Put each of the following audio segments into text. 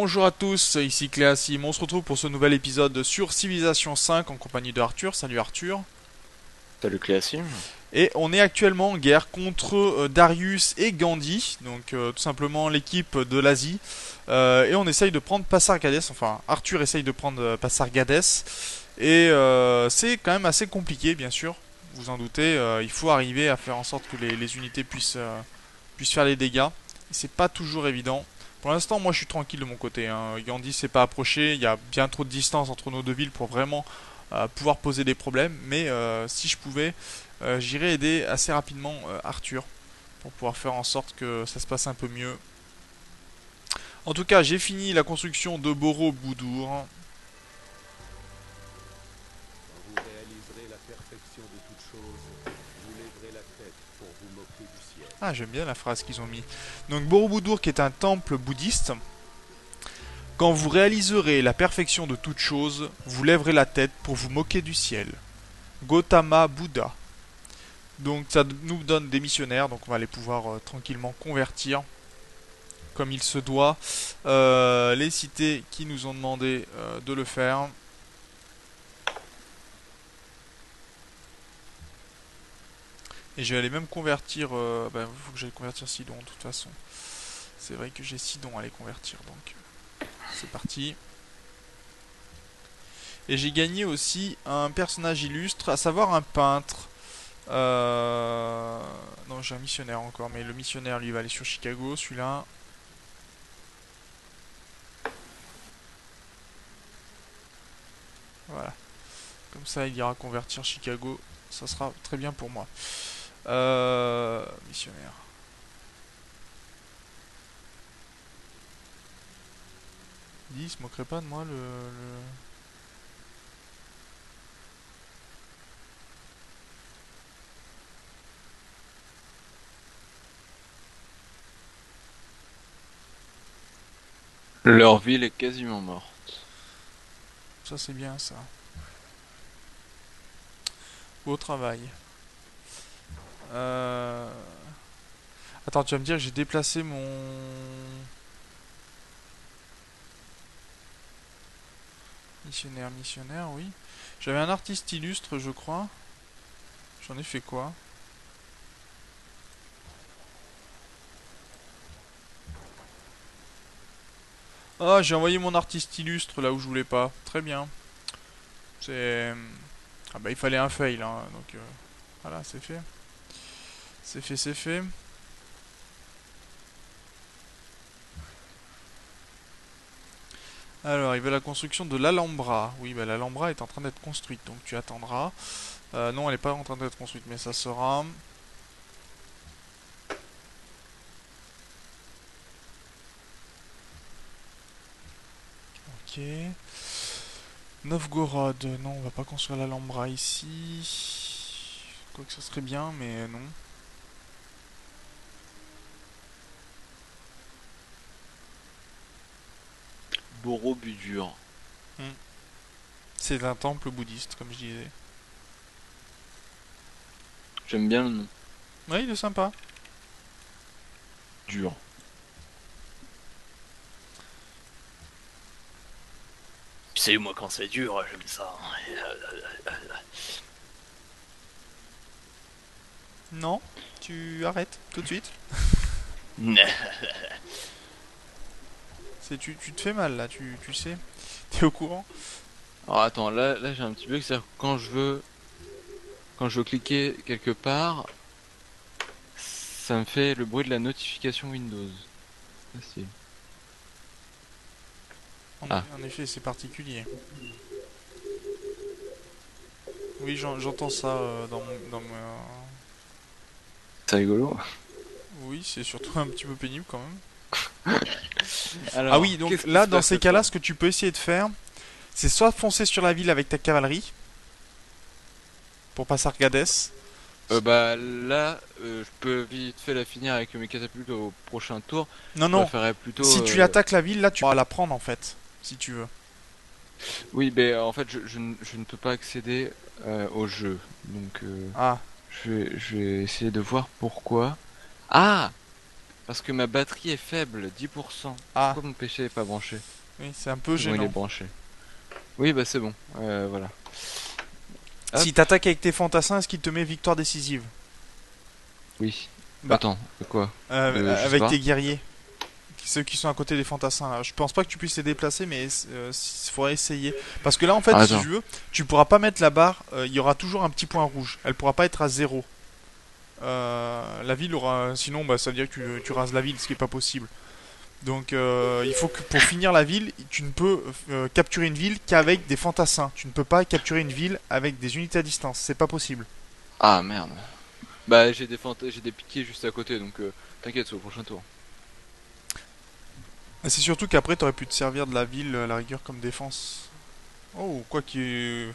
Bonjour à tous, ici Cléasim. On se retrouve pour ce nouvel épisode sur Civilization 5 en compagnie de Arthur. Salut Arthur. Salut Cléasim. Et on est actuellement en guerre contre Darius et Gandhi, donc tout simplement l'équipe de l'Asie. Et on essaye de prendre Passargades, enfin Arthur essaye de prendre Passargades. Et c'est quand même assez compliqué, bien sûr. Vous en doutez, il faut arriver à faire en sorte que les unités puissent faire les dégâts. Et c'est pas toujours évident. Pour l'instant, moi je suis tranquille de mon côté, hein. Gandhi s'est pas approché, il y a bien trop de distance entre nos deux villes pour vraiment pouvoir poser des problèmes. Mais si je pouvais, j'irais aider assez rapidement Arthur pour pouvoir faire en sorte que ça se passe un peu mieux. En tout cas, j'ai fini la construction de Boro-Boudour. Quand vous réaliserez la perfection de toute chose, vous lèverez la tête pour vous moquer du ciel. Ah, j'aime bien la phrase qu'ils ont mis. Donc Boro-Boudour qui est un temple bouddhiste. Quand vous réaliserez la perfection de toute chose, vous lèverez la tête pour vous moquer du ciel. Gautama Bouddha. Donc ça nous donne des missionnaires, donc on va les pouvoir tranquillement convertir comme il se doit. Les cités qui nous ont demandé de le faire. Et je vais aller même convertir. Faut que j'aille convertir Sidon de toute façon. C'est vrai que j'ai Sidon à les convertir, donc c'est parti. Et j'ai gagné aussi un personnage illustre, à savoir un peintre. Non, j'ai un missionnaire encore, mais le missionnaire lui va aller sur Chicago, celui-là. Voilà. Comme ça, il ira convertir Chicago. Ça sera très bien pour moi. Missionnaire. Il se moquerait pas de moi le... Leur ville est quasiment morte. Ça c'est bien ça. Beau travail. Euh... Attends, tu vas me dire que j'ai déplacé mon... Missionnaire, missionnaire, oui. J'avais un artiste illustre, je crois. J'en ai fait quoi? Ah, j'ai envoyé mon artiste illustre là où je voulais pas. Très bien. C'est... Ah bah il fallait un fail, hein. Donc voilà, c'est fait. C'est fait, c'est fait. Alors, il veut la construction de l'Alhambra. Oui, bah l'Alhambra est en train d'être construite, donc tu attendras. Non, elle n'est pas en train d'être construite, mais ça sera. Ok. Novgorod. Non, on va pas construire l'Alhambra ici. Quoique ça serait bien, mais non. Borobudur. Hmm. C'est un temple bouddhiste, comme je disais. J'aime bien le nom. Oui, il est sympa. Dur. Tu sais, moi, quand c'est dur, j'aime ça. Non, tu arrêtes tout de suite. Tu te fais mal là, tu sais. T'es au courant? Alors attends, là j'ai un petit bug, c'est-à-dire que quand je veux cliquer quelque part, ça me fait le bruit de la notification Windows. Ah, si. En, Ah, en effet, c'est particulier. Oui, j'entends ça dans mon. c'est rigolo. Oui, c'est surtout un petit peu pénible quand même. Ah Alors, oui, donc qu'est-ce qui là, se dans passe ces cette cas-là, fois? ce que tu peux essayer de faire, c'est soit foncer sur la ville avec ta cavalerie pour passer Argades. Bah là, je peux vite fait la finir avec mes catapultes au prochain tour. Non, Je non. préférerais plutôt... Si tu attaques la ville, là, tu pourras la prendre en fait, si tu veux. Oui, mais en fait, je ne peux pas accéder au jeu. Donc, Ah, je vais essayer de voir pourquoi. Ah! Parce que ma batterie est faible, 10%. Ah, Pourquoi mon PC est pas branché? oui, c'est un peu C'est bon, il est gênant. branché. Oui, bah c'est bon. Voilà. Hop. Si t'attaques avec tes fantassins, est-ce qu'il te met victoire décisive? Oui. Bah, Attends, de quoi? Je sais avec pas. tes guerriers. Ceux qui sont à côté des fantassins là. Je pense pas que tu puisses les déplacer, mais il faudrait essayer. Parce que là, en fait, Ah, si attends. tu veux, tu pourras pas mettre la barre. Il y aura toujours un petit point rouge. Elle pourra pas être à zéro. La ville aura. Sinon, bah, ça veut dire que tu rases la ville, ce qui est pas possible. Donc, il faut que pour finir la ville, tu ne peux capturer une ville qu'avec des fantassins. Tu ne peux pas capturer une ville avec des unités à distance. C'est pas possible. Ah merde. Bah j'ai des piquets juste à côté, donc t'inquiète, c'est au prochain tour. Et c'est surtout qu'après, t'aurais pu te servir de la ville à la rigueur comme défense. Oh, quoi qu'il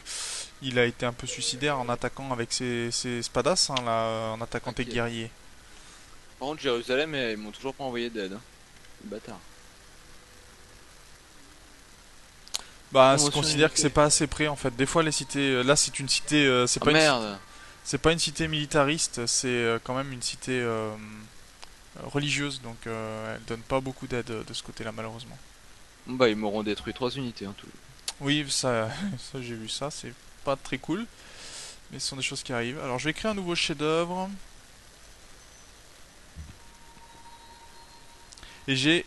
il a été un peu suicidaire en attaquant avec ses spadas, hein, là, en attaquant tes T'inquiète. guerriers. Par contre, Jérusalem, ils m'ont toujours pas envoyé d'aide. Hein. Les bâtards. Bah, je Promotion considère que c'est limitée. pas assez près en fait. Des fois, les cités, là, c'est une cité, Ah merde. c'est pas une cité militariste, c'est quand même une cité religieuse, donc elle donne pas beaucoup d'aide de ce côté-là, malheureusement. Bon, bah ils m'auront détruit 3 unités en tout. Oui, ça, ça j'ai vu ça, c'est pas très cool, mais ce sont des choses qui arrivent. Alors, je vais créer un nouveau chef-d'œuvre. Et j'ai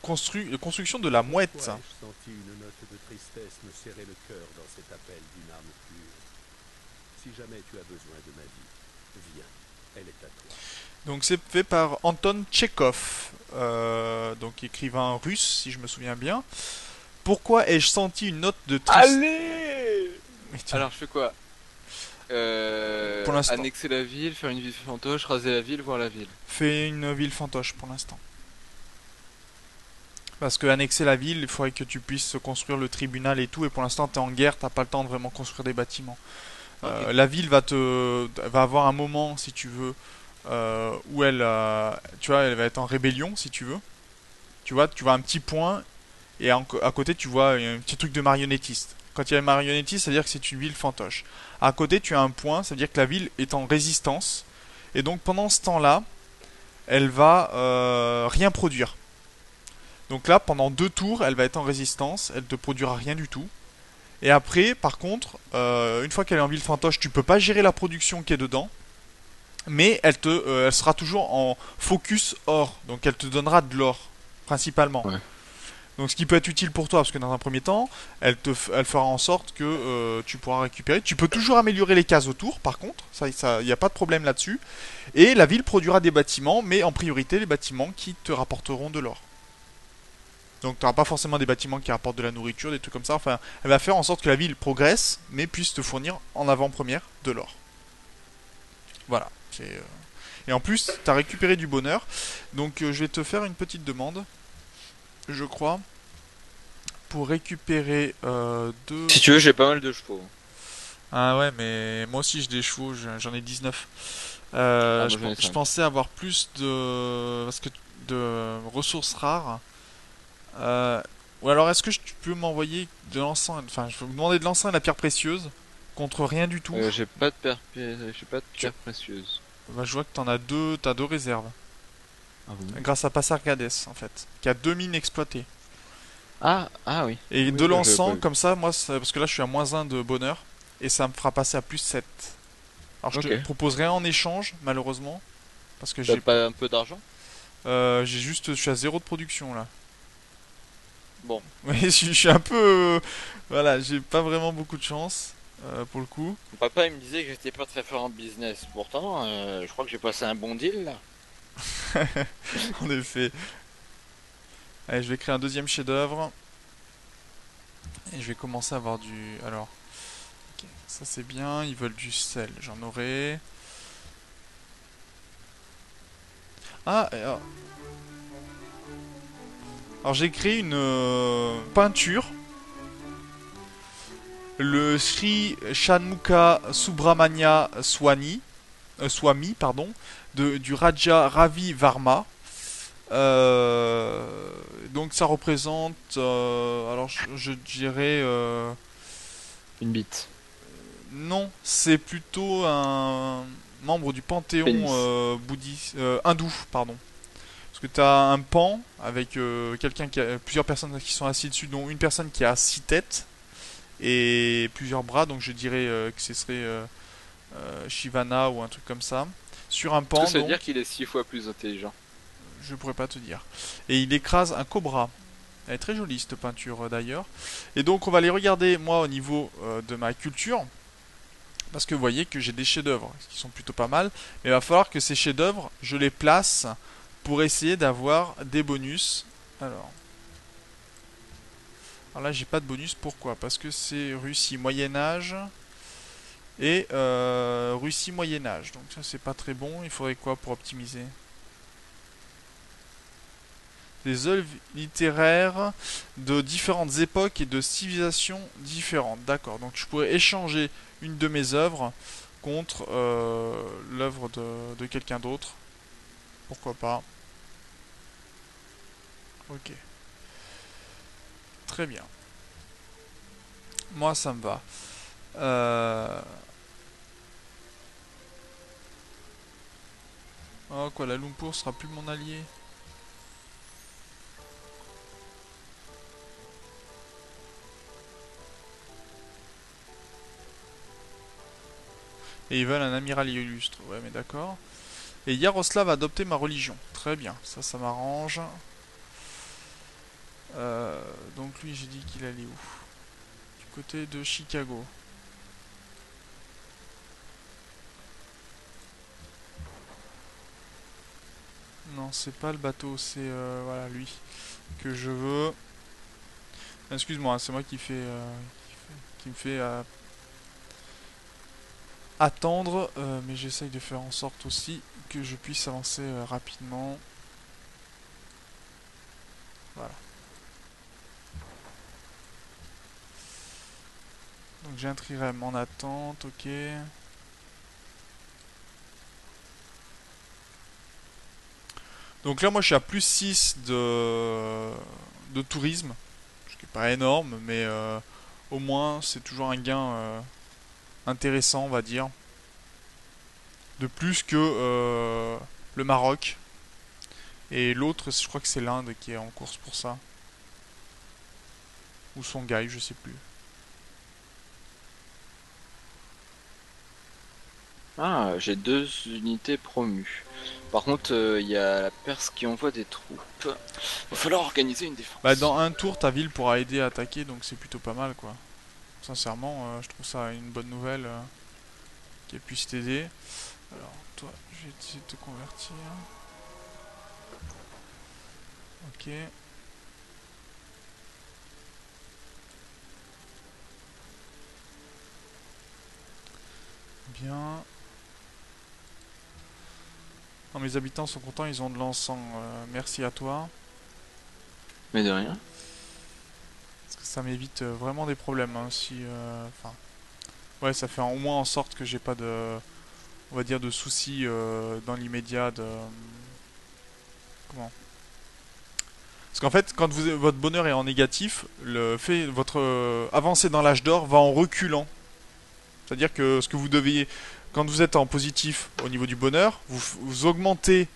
construit la construction de la mouette. Pourquoi ai-je senti une note de tristesse me serrer le cœur dans cet appel d'une âme pure? Si jamais tu as besoin de ma vie, viens, elle est à toi. Donc c'est fait par Anton Tchekhov, donc écrivain russe si je me souviens bien. Pourquoi ai-je senti une note de tristesse? Allez. Alors je fais quoi? Pour l'instant, Annexer la ville, faire une ville fantoche, raser la ville, voir la ville. fais une ville fantoche pour l'instant. Parce que annexer la ville, il faudrait que tu puisses construire le tribunal et tout, et pour l'instant t'es en guerre, t'as pas le temps de vraiment construire des bâtiments. Ok. La ville va avoir un moment, si tu veux, où elle, tu vois, elle va être en rébellion, si tu veux. Tu vois un petit point, et à côté, tu vois un petit truc de marionnettiste. Quand il y a un marionnettiste, ça veut dire que c'est une ville fantoche. À côté, tu as un point, ça veut dire que la ville est en résistance, et donc pendant ce temps-là, elle va rien produire. Donc là, pendant 2 tours, elle va être en résistance, elle te produira rien du tout. Et après, par contre, une fois qu'elle est en ville fantoche, tu peux pas gérer la production qui est dedans, mais elle sera toujours en focus or, donc elle te donnera de l'or, principalement. Ouais. Donc ce qui peut être utile pour toi, parce que dans un premier temps, elle fera en sorte que tu pourras récupérer. Tu peux toujours améliorer les cases autour, par contre, ça, y a pas de problème là-dessus. Et la ville produira des bâtiments, mais en priorité les bâtiments qui te rapporteront de l'or. Donc tu n'auras pas forcément des bâtiments qui rapportent de la nourriture, des trucs comme ça. Enfin, elle va faire en sorte que la ville progresse, mais puisse te fournir en avant-première de l'or. Voilà. Et en plus, tu as récupéré du bonheur. Donc je vais te faire une petite demande, je crois, pour récupérer deux... Si tu veux, j'ai pas mal de chevaux. Ah ouais, mais moi aussi j'ai des chevaux, j'en ai 19. Ah, moi j'en ai Je 5. pensais avoir plus de ressources rares. Euh, ou alors est-ce que tu peux m'envoyer de l'encens, enfin je peux me demander de l'encens et de la pierre précieuse contre rien du tout. J'ai pas de Tu- pierre précieuse. Bah, je vois que t'as deux réserves. Ah bon? Grâce à Passargades en fait, qui a 2 mines exploitées. Ah oui. Et Oui, de bah, j'avais pas l'encens vu. comme ça, moi, parce que là je suis à -1 de bonheur, et ça me fera passer à +7. Alors je Ok. te propose rien en échange, malheureusement, parce que T'as pas un peu d'argent? je suis à 0 de production là. Bon. Oui, je suis un peu, voilà, j'ai pas vraiment beaucoup de chance pour le coup. Mon papa il me disait que j'étais pas très fort en business. Pourtant, je crois que j'ai passé un bon deal là. En effet. Allez, je vais créer un deuxième chef-d'œuvre. Et je vais commencer à avoir du. Alors, ok, ça c'est bien. Ils veulent du sel. J'en aurai. Ah, alors j'ai créé une peinture. Le Sri Shanmuka Subramania Swami, pardon, du Raja Ravi Varma. Donc ça représente, alors je dirais, Une bite. non, c'est plutôt un membre du panthéon Pénis. bouddhiste, hindou, pardon. Parce que tu as un pan avec quelqu'un qui a plusieurs personnes qui sont assises dessus, dont une personne qui a 6 têtes et plusieurs bras, donc je dirais que ce serait Shivana ou un truc comme ça. Sur un Est-ce pan, que ça veut donc, dire qu'il est 6 fois plus intelligent? je pourrais pas te dire. Et il écrase un cobra. Elle est très jolie cette peinture d'ailleurs. Et donc on va les regarder moi au niveau de ma culture. Parce que vous voyez que j'ai des chefs-d'œuvre qui sont plutôt pas mal. Mais il va falloir que ces chefs-d'œuvre, je les place pour essayer d'avoir des bonus. Alors là, j'ai pas de bonus. Pourquoi? Parce que c'est Russie Moyen-Âge et Russie Moyen-Âge. Donc ça, c'est pas très bon. Il faudrait quoi pour optimiser? Des œuvres littéraires de différentes époques et de civilisations différentes. D'accord. Donc je pourrais échanger une de mes œuvres contre l'œuvre de quelqu'un d'autre. Pourquoi pas? Ok. Très bien. Moi, ça me va. Oh, Kuala Lumpur sera plus mon allié. Et ils veulent un amiral illustre. Ouais, mais d'accord. Et Yaroslav a adopté ma religion. Très bien. Ça m'arrange. Donc lui, j'ai dit qu'il allait où? Du côté de Chicago. Non, c'est pas le bateau, c'est voilà lui que je veux. Excuse-moi, c'est moi qui me fait attendre, mais j'essaye de faire en sorte aussi que je puisse avancer rapidement. Voilà. Donc j'ai un trirème en attente, ok. Donc là moi je suis à plus 6 de tourisme, ce qui est pas énorme, mais au moins c'est toujours un gain intéressant on va dire. De plus que le Maroc. Et l'autre je crois que c'est l'Inde qui est en course pour ça. Ou Songhai, je sais plus. Ah, j'ai 2 unités promues. Par contre, il y a la Perse qui envoie des troupes. Va falloir organiser une défense. Bah dans un tour ta ville pourra aider à attaquer donc c'est plutôt pas mal quoi. Sincèrement je trouve ça une bonne nouvelle qu'elle puisse t'aider. Alors toi je vais essayer de te convertir. Ok. Bien. Non, mes habitants sont contents, ils ont de l'encens. Merci à toi. Mais de rien. Parce que ça m'évite vraiment des problèmes. Hein, si, enfin, ouais, ça fait au moins en sorte que j'ai pas de, on va dire, de soucis dans l'immédiat. Comment? Parce qu'en fait, quand votre bonheur est en négatif, le fait votre avancée dans l'âge d'or va en reculant. C'est-à-dire que ce que vous deviez, quand vous êtes en positif au niveau du bonheur, vous augmentez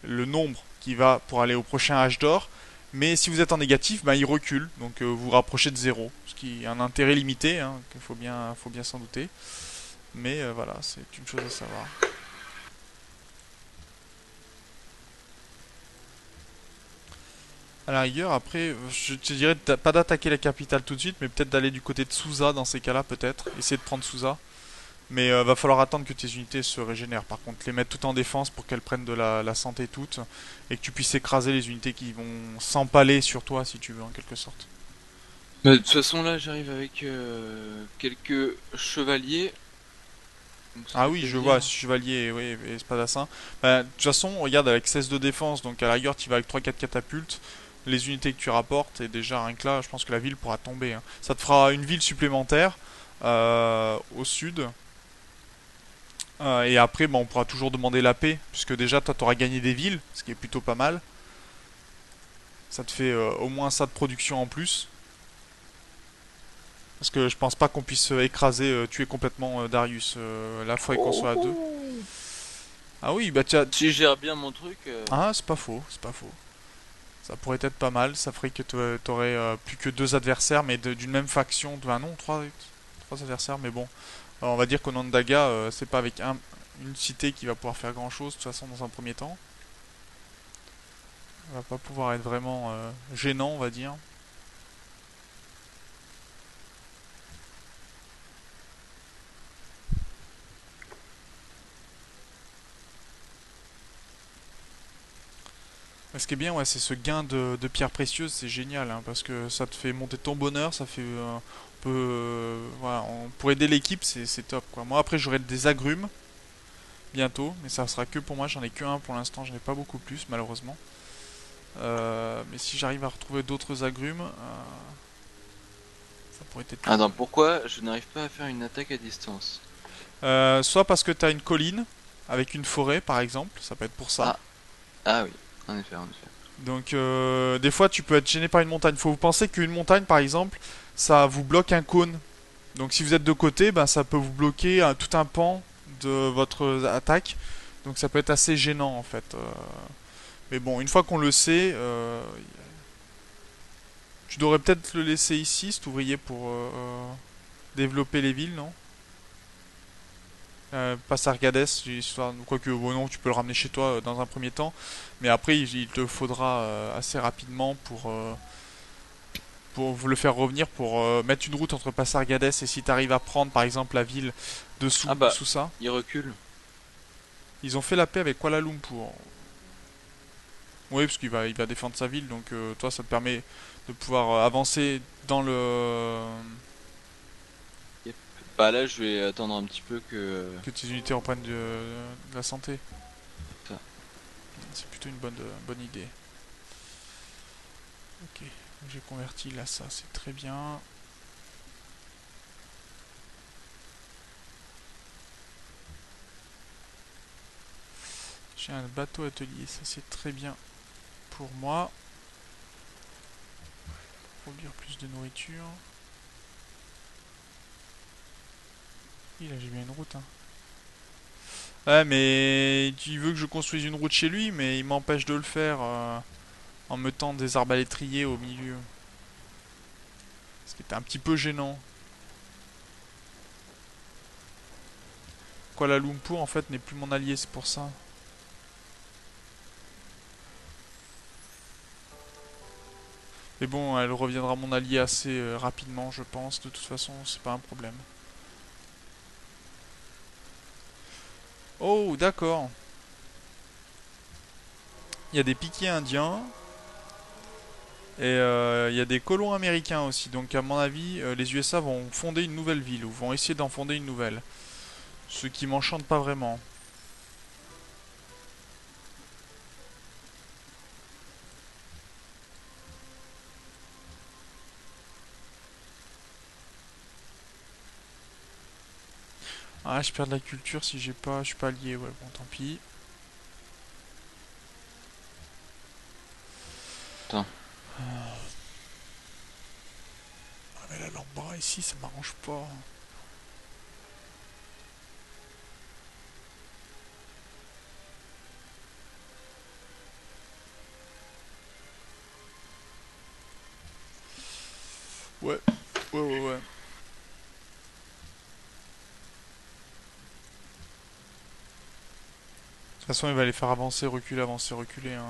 le nombre qui va pour aller au prochain âge d'or. Mais si vous êtes en négatif, ben, il recule. Donc vous vous rapprochez de zéro. Ce qui est un intérêt limité, hein, qu'il faut bien s'en douter. Mais voilà, c'est une chose à savoir. À la rigueur, après, je te dirais pas d'attaquer la capitale tout de suite, mais peut-être d'aller du côté de Souza dans ces cas-là, peut-être. Essayer de prendre Souza. Mais va falloir attendre que tes unités se régénèrent. Par contre, les mettre toutes en défense pour qu'elles prennent de la santé toutes. Et que tu puisses écraser les unités qui vont s'empaler sur toi, si tu veux, en quelque sorte. Mais de toute façon, là, j'arrive avec quelques chevaliers. Donc, ça Ah fait oui, je plaisir. vois, chevalier oui, et espadassin. Bah, de toute façon, regarde, avec 16 de défense, donc à la rigueur, tu vas avec 3-4 catapultes. Les unités que tu rapportes, et déjà rien que là, je pense que la ville pourra tomber. Hein. Ça te fera une ville supplémentaire au sud. Et après, bah, on pourra toujours demander la paix, puisque déjà, toi, tu auras gagné des villes, ce qui est plutôt pas mal. Ça te fait au moins ça de production en plus. Parce que je pense pas qu'on puisse écraser, tuer complètement Darius. Là, il faudrait qu'on soit à deux. Ah oui, bah tiens. Si je gère bien mon truc, Ah, c'est pas faux, c'est pas faux. Ça pourrait être pas mal, ça ferait que t'aurais plus que deux adversaires, mais d'une même faction. Enfin non, trois adversaires, mais bon. Alors, on va dire qu'au Onondaga, c'est pas avec une cité qui va pouvoir faire grand chose, de toute façon, dans un premier temps. Ça va pas pouvoir être vraiment gênant, on va dire. Mais ce qui est bien, ouais, c'est ce gain de pierres précieuses, c'est génial, hein, parce que ça te fait monter ton bonheur, ça fait voilà, pour aider l'équipe, c'est top, quoi. Moi, après, j'aurai des agrumes bientôt, mais ça sera que pour moi, j'en ai que un pour l'instant, j'en ai pas beaucoup plus, malheureusement. Mais si j'arrive à retrouver d'autres agrumes, ça pourrait être cool. attends, pourquoi je n'arrive pas à faire une attaque à distance? Soit parce que t'as une colline avec une forêt, par exemple, ça peut être pour ça. Ah, ah oui, en effet, en effet. Donc des fois tu peux être gêné par une montagne. Faut vous penser qu'une montagne par exemple, ça vous bloque un cône. Donc si vous êtes de côté, ben, ça peut vous bloquer tout un pan de votre attaque. Donc ça peut être assez gênant en fait. Mais bon, une fois qu'on le sait, tu devrais peut-être le laisser ici, cet ouvrier, pour développer les villes, non? Pas Sargades, histoire, quoique bon, non, tu peux le ramener chez toi dans un premier temps, mais après il te faudra assez rapidement pour le faire revenir, pour mettre une route entre Passargades et si tu arrives à prendre par exemple la ville de Ah bah, Sousa. il recule. Ils ont fait la paix avec Kuala Lumpur. Oui, parce il va défendre sa ville, donc toi ça te permet de pouvoir avancer dans le Yep. Bah là, je vais attendre un petit peu que... que tes unités reprennent de la santé. Ça. C'est plutôt une bonne idée. Ok, j'ai converti là, ça c'est très bien. J'ai un bateau atelier, ça c'est très bien pour moi. Produire plus de nourriture. Et là j'ai bien une route. Hein. Ouais, mais tu veux que je construise une route chez lui, mais il m'empêche de le faire en mettant des arbalétriers au milieu. Ce qui était un petit peu gênant. Kuala Lumpur en fait n'est plus mon allié, c'est pour ça. Mais bon, elle reviendra mon allié assez rapidement, je pense. De toute façon, c'est pas un problème. Oh, d'accord. Il y a des piquiers indiens. Et il y a des colons américains aussi. Donc à mon avis, les USA vont fonder une nouvelle ville. Ou vont essayer d'en fonder une nouvelle. Ce qui m'enchante pas vraiment. Ah, je perds de la culture si je suis pas allié. Ouais, bon, tant pis. Attends. Ah, mais la lampe bras ici, ça m'arrange pas. Ouais, ouais. De toute façon, il va les faire avancer, reculer. Hein.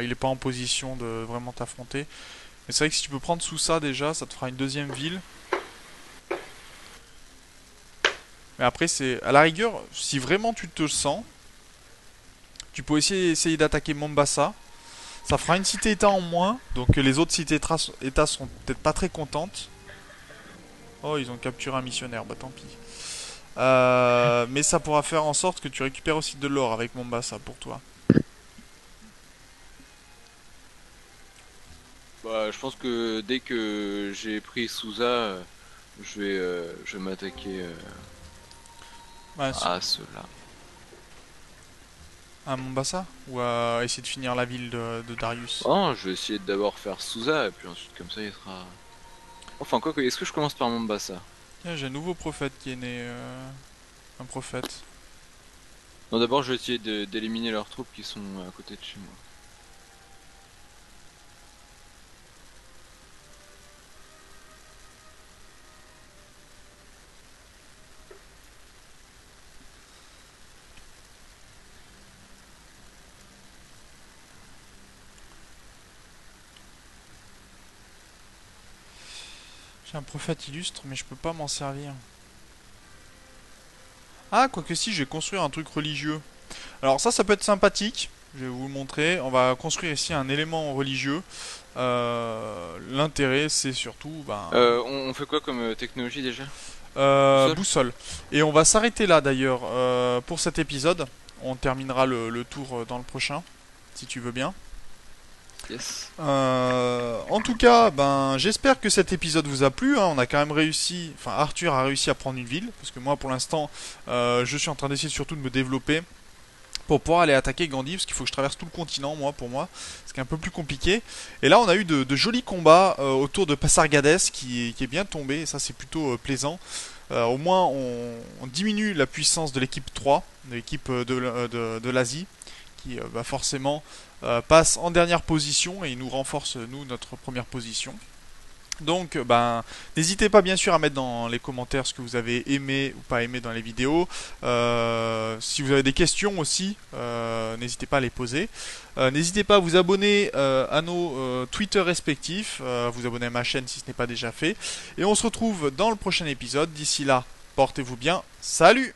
Il est pas en position de vraiment t'affronter. Mais c'est vrai que si tu peux prendre sous ça déjà, ça te fera une deuxième ville. Mais après, c'est à la rigueur, si vraiment tu te sens, tu peux aussi essayer d'attaquer Mombasa. Ça fera une cité-état en moins, donc les autres cités-états seront peut-être pas très contentes. Oh, ils ont capturé un missionnaire, bah tant pis. Mais ça pourra faire en sorte que tu récupères aussi de l'or avec Mombasa pour toi. Bah, je pense que dès que j'ai pris Souza, je vais m'attaquer Ouais, à ceux-là. à Mombasa. Ou à essayer de finir la ville de Darius. Oh, je vais essayer de d'abord faire Souza, et puis ensuite, comme ça, il sera... Enfin, quoi que, est-ce que je commence par Mombasa? Tiens, j'ai un nouveau prophète qui est né. Un prophète. Non, d'abord, je vais essayer d'éliminer leurs troupes qui sont à côté de chez moi. J'ai un prophète illustre, mais je peux pas m'en servir. Ah, quoique si, je vais construire un truc religieux. Alors ça peut être sympathique. Je vais vous le montrer. On va construire ici un élément religieux. L'intérêt, c'est surtout... On fait quoi comme technologie déjà? Boussole. Et on va s'arrêter là d'ailleurs pour cet épisode. On terminera le tour dans le prochain, si tu veux bien. Yes. En tout cas, j'espère que cet épisode vous a plu. Hein. On a quand même réussi, enfin Arthur a réussi à prendre une ville, parce que moi pour l'instant, je suis en train d'essayer surtout de me développer pour pouvoir aller attaquer Gandhi, parce qu'il faut que je traverse tout le continent, pour moi, ce qui est un peu plus compliqué. Et là, on a eu de jolis combats autour de Pasargades, qui est bien tombé, et ça c'est plutôt plaisant. Au moins, on diminue la puissance de l'équipe 3, de l'équipe de l'Asie, qui forcément passe en dernière position et nous renforce nous notre première position. Donc n'hésitez pas bien sûr à mettre dans les commentaires ce que vous avez aimé ou pas aimé dans les vidéos. Si vous avez des questions aussi, n'hésitez pas à les poser. N'hésitez pas à vous abonner à nos Twitter respectifs, à vous abonner à ma chaîne si ce n'est pas déjà fait. Et on se retrouve dans le prochain épisode. D'ici là, portez-vous bien. Salut!